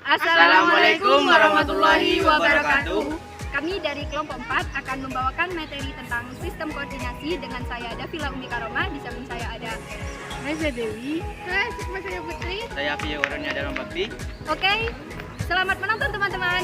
Assalamualaikum warahmatullahi wabarakatuh. Kami dari kelompok 4 akan membawakan materi tentang sistem koordinasi dengan saya Davila Umi Karoma. Di samping saya ada Reza Dewi, saya Sukma Saya Putri, Saya Pia Warnia Dalam Bakti. Oke, selamat menonton teman-teman.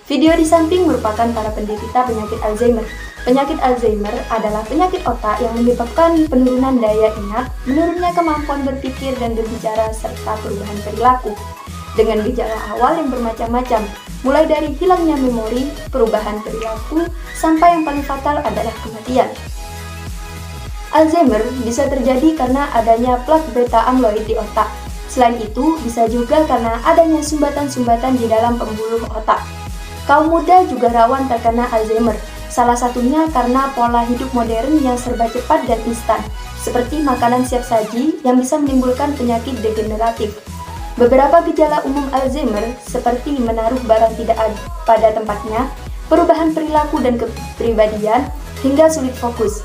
Video di samping merupakan para penderita penyakit Alzheimer. Penyakit Alzheimer adalah penyakit otak yang menyebabkan penurunan daya ingat, menurunnya kemampuan berpikir dan berbicara, serta perubahan perilaku. Dengan gejala awal yang bermacam-macam, mulai dari hilangnya memori, perubahan perilaku, sampai yang paling fatal adalah kematian. Alzheimer bisa terjadi karena adanya plak beta amyloid di otak. Selain itu, bisa juga karena adanya sumbatan-sumbatan di dalam pembuluh otak. Kaum muda juga rawan terkena Alzheimer, salah satunya karena pola hidup modern yang serba cepat dan instan, seperti makanan siap saji yang bisa menimbulkan penyakit degeneratif. Beberapa gejala umum Alzheimer seperti menaruh barang tidak pada tempatnya, perubahan perilaku dan kepribadian, hingga sulit fokus.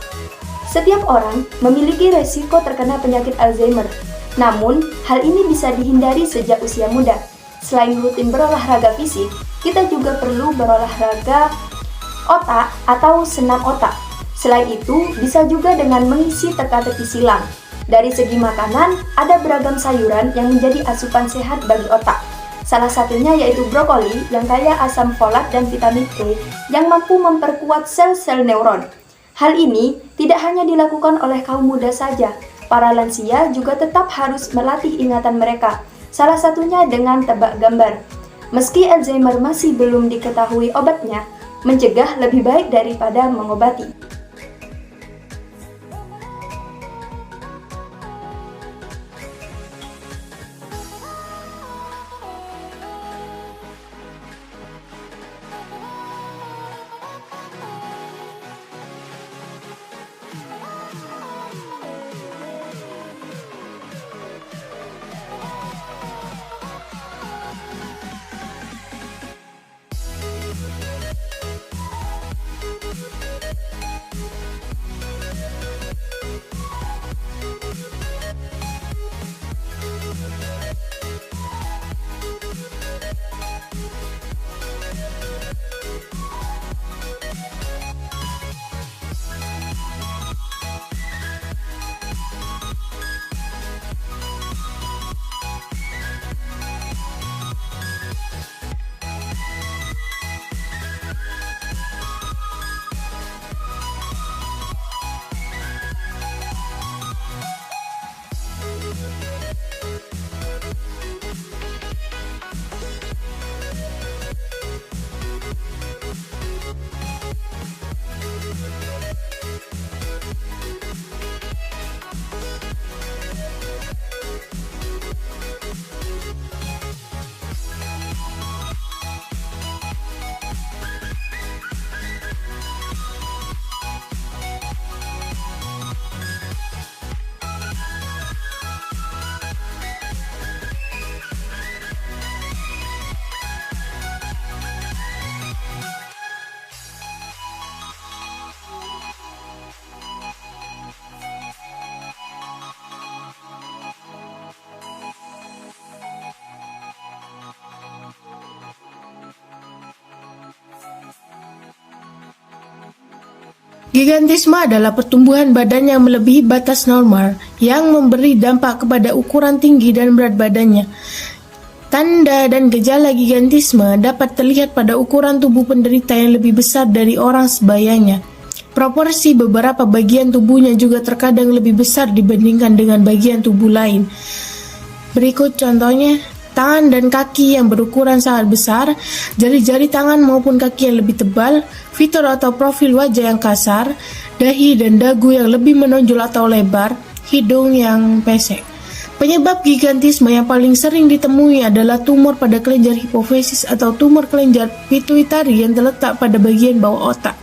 Setiap orang memiliki resiko terkena penyakit Alzheimer, namun hal ini bisa dihindari sejak usia muda. Selain rutin berolahraga fisik, kita juga perlu berolahraga otak atau senam otak. Selain itu, bisa juga dengan mengisi teka-teki silang. Dari segi makanan, ada beragam sayuran yang menjadi asupan sehat bagi otak. Salah satunya yaitu brokoli yang kaya asam folat dan vitamin E yang mampu memperkuat sel-sel neuron. Hal ini tidak hanya dilakukan oleh kaum muda saja, para lansia juga tetap harus melatih ingatan mereka. Salah satunya dengan tebak gambar. Meski Alzheimer masih belum diketahui obatnya, mencegah lebih baik daripada mengobati. Gigantisme adalah pertumbuhan badan yang melebihi batas normal yang memberi dampak kepada ukuran tinggi dan berat badannya. Tanda dan gejala gigantisme dapat terlihat pada ukuran tubuh penderita yang lebih besar dari orang sebayanya. Proporsi beberapa bagian tubuhnya juga terkadang lebih besar dibandingkan dengan bagian tubuh lain. Berikut contohnya, tangan dan kaki yang berukuran sangat besar, jari-jari tangan maupun kaki yang lebih tebal, fitur atau profil wajah yang kasar, dahi dan dagu yang lebih menonjol atau lebar, hidung yang pesek. Penyebab gigantisme yang paling sering ditemui adalah tumor pada kelenjar hipofisis atau tumor kelenjar pituitari yang terletak pada bagian bawah otak.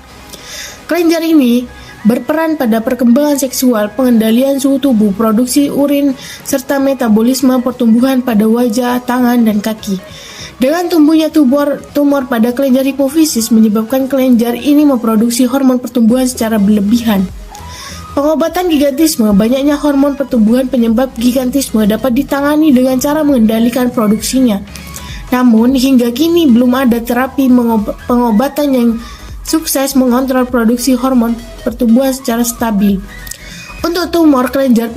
Kelenjar ini berperan pada perkembangan seksual, pengendalian suhu tubuh, produksi urin, serta metabolisme pertumbuhan pada wajah, tangan, dan kaki. Dengan tumbuhnya tumor pada kelenjar hipofisis menyebabkan kelenjar ini memproduksi hormon pertumbuhan secara berlebihan. Pengobatan gigantisme, banyaknya hormon pertumbuhan penyebab gigantisme dapat ditangani dengan cara mengendalikan produksinya. Namun, hingga kini belum ada terapi pengobatan yang sukses mengontrol produksi hormon pertumbuhan secara stabil. Untuk tumor kelenjar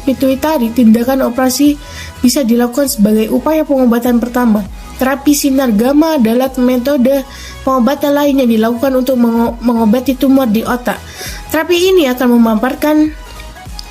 pituitari, tindakan operasi bisa dilakukan sebagai upaya pengobatan pertama. Terapi sinar gamma adalah metode pengobatan lain yang dilakukan untuk mengobati tumor di otak. Terapi ini akan memaparkan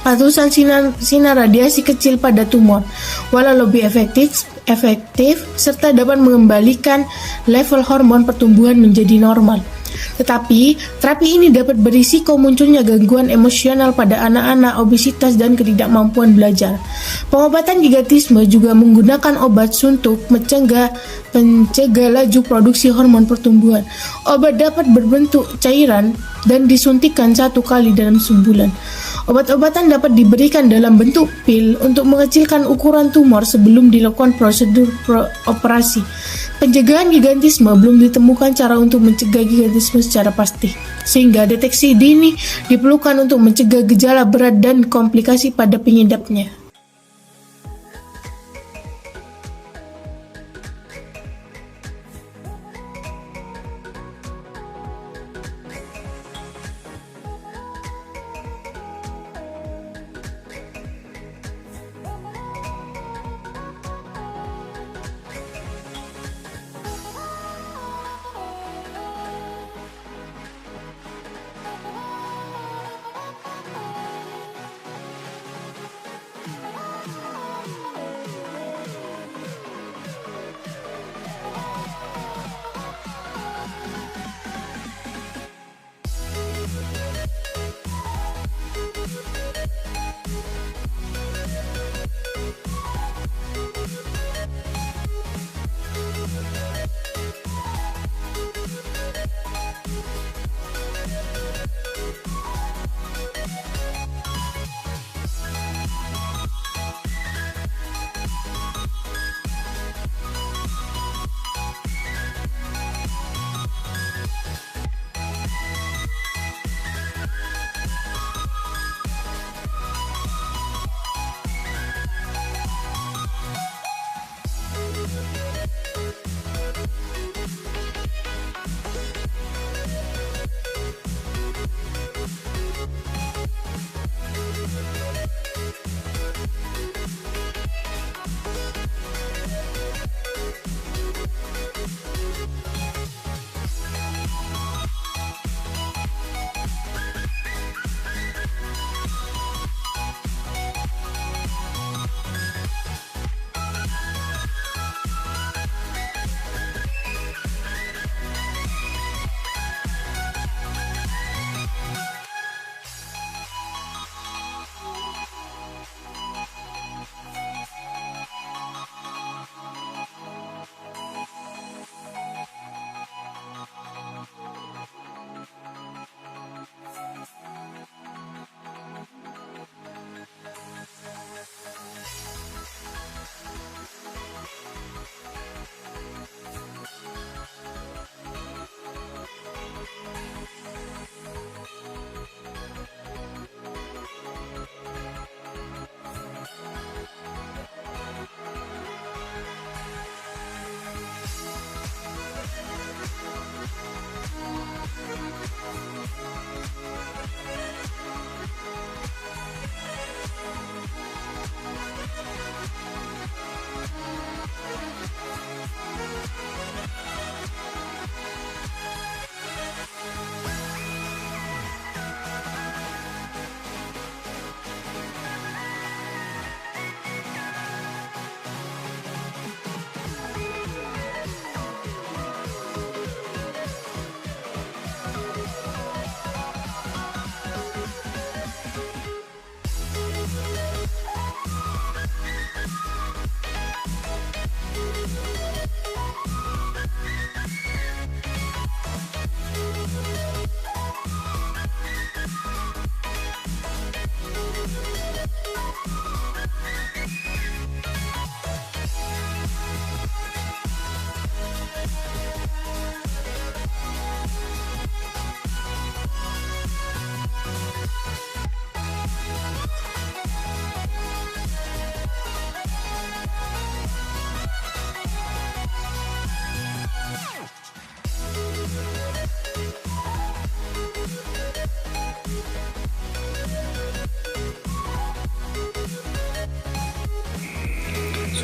ratusan sinar radiasi kecil pada tumor, walau lebih efektif serta dapat mengembalikan level hormon pertumbuhan menjadi normal. Tetapi, terapi ini dapat berisiko munculnya gangguan emosional pada anak-anak, obesitas, dan ketidakmampuan belajar. Pengobatan gigantisme juga menggunakan obat suntuk mencegah laju produksi hormon pertumbuhan. Obat dapat berbentuk cairan dan disuntikkan 1 kali dalam sebulan. Obat-obatan dapat diberikan dalam bentuk pil untuk mengecilkan ukuran tumor sebelum dilakukan prosedur operasi. Pencegahan gigantisme belum ditemukan cara untuk mencegah gigantisme secara pasti, sehingga deteksi dini diperlukan untuk mencegah gejala berat dan komplikasi pada pengidapnya.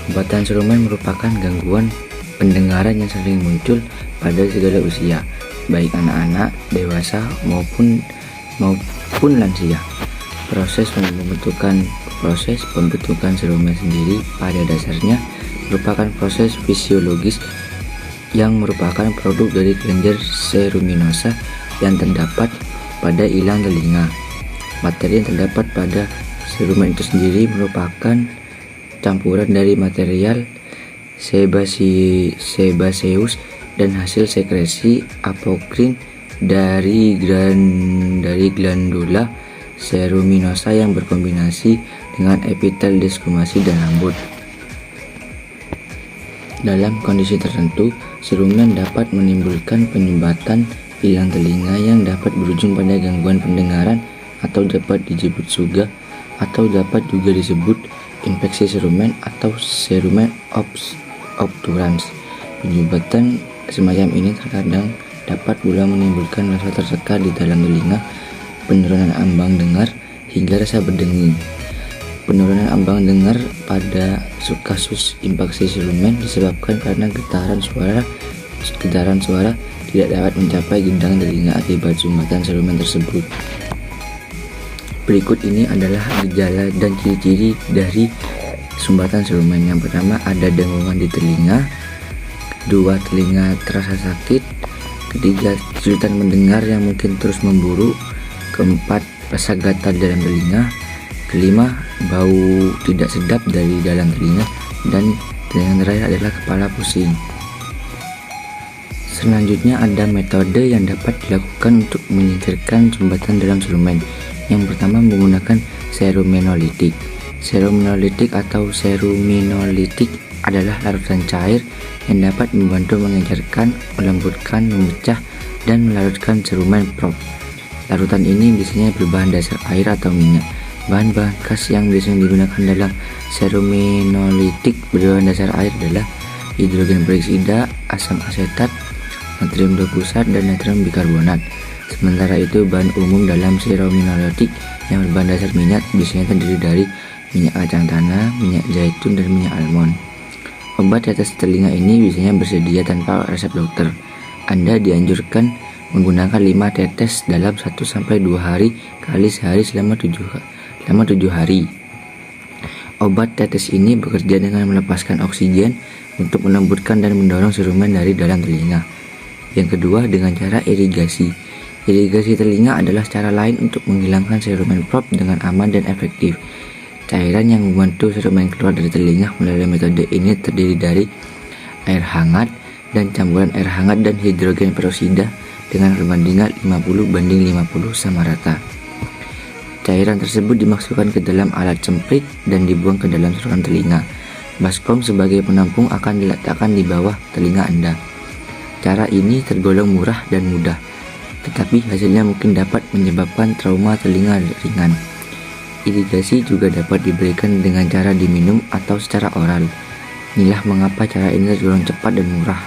Sumbatan serumen merupakan gangguan pendengaran yang sering muncul pada segala usia, baik anak-anak, dewasa maupun lansia. Proses pembentukan serumen sendiri pada dasarnya merupakan proses fisiologis yang merupakan produk dari kelenjar seruminosa yang terdapat pada ilang telinga. Materi yang terdapat pada serumen itu sendiri merupakan campuran dari material sebaceous dan hasil sekresi apokrin dari glandula seruminosa yang berkombinasi dengan epitel desquamasi dan rambut. Dalam kondisi tertentu, serumen dapat menimbulkan penyumbatan ilang telinga yang dapat berujung pada gangguan pendengaran atau dapat disebut juga atau dapat juga disebut infeksi serumen atau serumen obturans. Penyumbatan semacam ini terkadang dapat pula menimbulkan rasa tersekat di dalam telinga, penurunan ambang dengar, hingga rasa berdengung. Penurunan ambang dengar pada kasus infeksi serumen disebabkan karena getaran suara tidak dapat mencapai gendang telinga akibat sumbatan serumen tersebut. Berikut ini adalah gejala dan ciri-ciri dari sumbatan serumen. Yang pertama, ada dengungan di telinga. Kedua, telinga terasa sakit. Ketiga, kesulitan mendengar yang mungkin terus memburu. Keempat, rasa gatal dalam telinga. Kelima, bau tidak sedap dari dalam telinga. Dan yang terakhir adalah kepala pusing. Selanjutnya ada metode yang dapat dilakukan untuk menyingkirkan sumbatan dalam serumen. Yang pertama, menggunakan serumenolitik. Serumenolitik atau seruminolitik adalah larutan cair yang dapat membantu mengencerkan, melembutkan, memecah, dan melarutkan serumen prop. Larutan ini biasanya berbahan dasar air atau minyak. Bahan-bahan khas yang biasanya digunakan dalam seruminolitik berbahan dasar air adalah hidrogen peroksida, asam asetat, natrium 21, dan natrium bikarbonat. Sementara itu, bahan umum dalam seruminolitik yang berbahan dasar minyak biasanya terdiri dari minyak kacang tanah, minyak zaitun, dan minyak almond. Obat tetes telinga ini biasanya bersedia tanpa resep dokter. Anda dianjurkan menggunakan 5 tetes dalam 1-2 hari kali sehari selama 7 hari. Obat tetes ini bekerja dengan melepaskan oksigen untuk melembutkan dan mendorong serumen dari dalam telinga. Yang kedua, dengan cara irigasi. Irigasi telinga adalah cara lain untuk menghilangkan serumen prop dengan aman dan efektif. Cairan yang membantu serumen keluar dari telinga melalui metode ini terdiri dari air hangat dan campuran air hangat dan hidrogen peroksida dengan perbandingan 50:50 sama rata. Cairan tersebut dimasukkan ke dalam alat cemprit dan dibuang ke dalam saluran telinga. Baskom sebagai penampung akan diletakkan di bawah telinga Anda. Cara ini tergolong murah dan mudah, tetapi hasilnya mungkin dapat menyebabkan trauma telinga ringan. Irigasi juga dapat diberikan dengan cara diminum atau secara oral. Inilah mengapa cara ini tergolong cepat dan murah.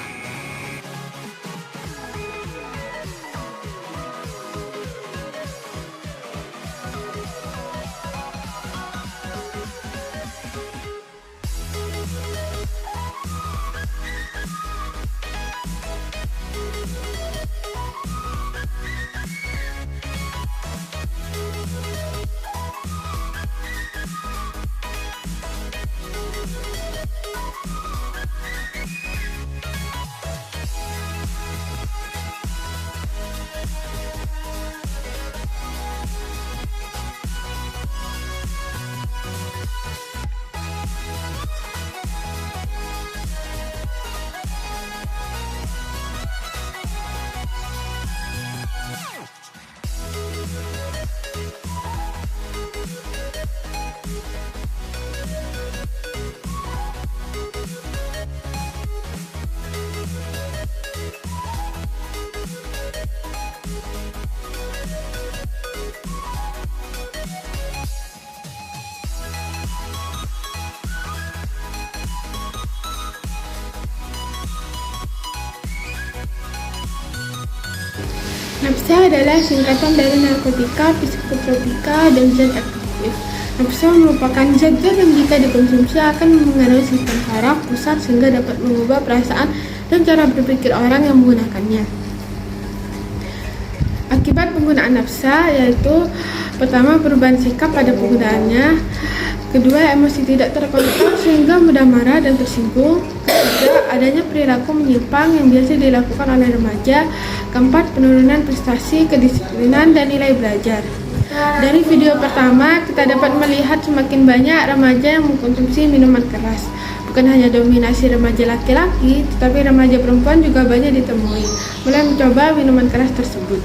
Nafsa adalah singkatan dari narkotika, psikotropika, dan zat aktif. Nafsa merupakan zat-zat yang jika dikonsumsi akan mengaruhi sistem saraf pusat sehingga dapat mengubah perasaan dan cara berpikir orang yang menggunakannya. Akibat penggunaan nafsa yaitu pertama, perubahan sikap pada penggunaannya. Kedua, emosi tidak terkontrol sehingga mudah marah dan tersinggung. Ketiga, adanya perilaku menyimpang yang biasa dilakukan oleh remaja. Keempat, penurunan prestasi, kedisiplinan, dan nilai belajar. Dari video pertama, kita dapat melihat semakin banyak remaja yang mengkonsumsi minuman keras. Bukan hanya dominasi remaja laki-laki, tetapi remaja perempuan juga banyak ditemui mulai mencoba minuman keras tersebut.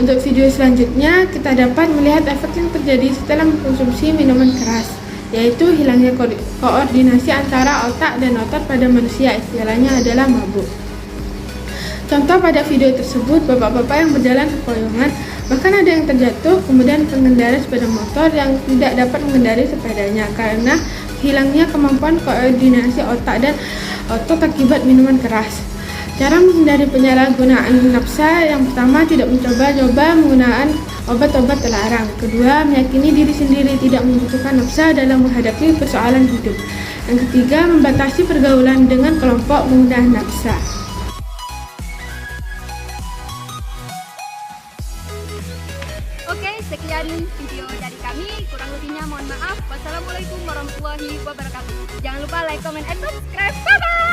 Untuk video selanjutnya, kita dapat melihat efek yang terjadi setelah mengkonsumsi minuman keras, yaitu hilangnya koordinasi antara otak dan otot pada manusia, istilahnya adalah mabuk. Contoh pada video tersebut, bapak-bapak yang berjalan ke koyongan, bahkan ada yang terjatuh, kemudian pengendara sepeda motor yang tidak dapat mengendari sepedanya karena hilangnya kemampuan koordinasi otak dan otot akibat minuman keras. Cara menghindari penyalahgunaan nafsa: yang pertama, tidak mencoba-coba menggunakan obat-obat terlarang. Kedua, meyakini diri sendiri tidak membutuhkan nafsa dalam menghadapi persoalan hidup. Yang ketiga, membatasi pergaulan dengan kelompok menggunakan nafsa. Oke, sekian video dari kami. Kurang lebihnya mohon maaf. Wassalamualaikum warahmatullahi wabarakatuh. Jangan lupa like, comment, and subscribe. Bye-bye!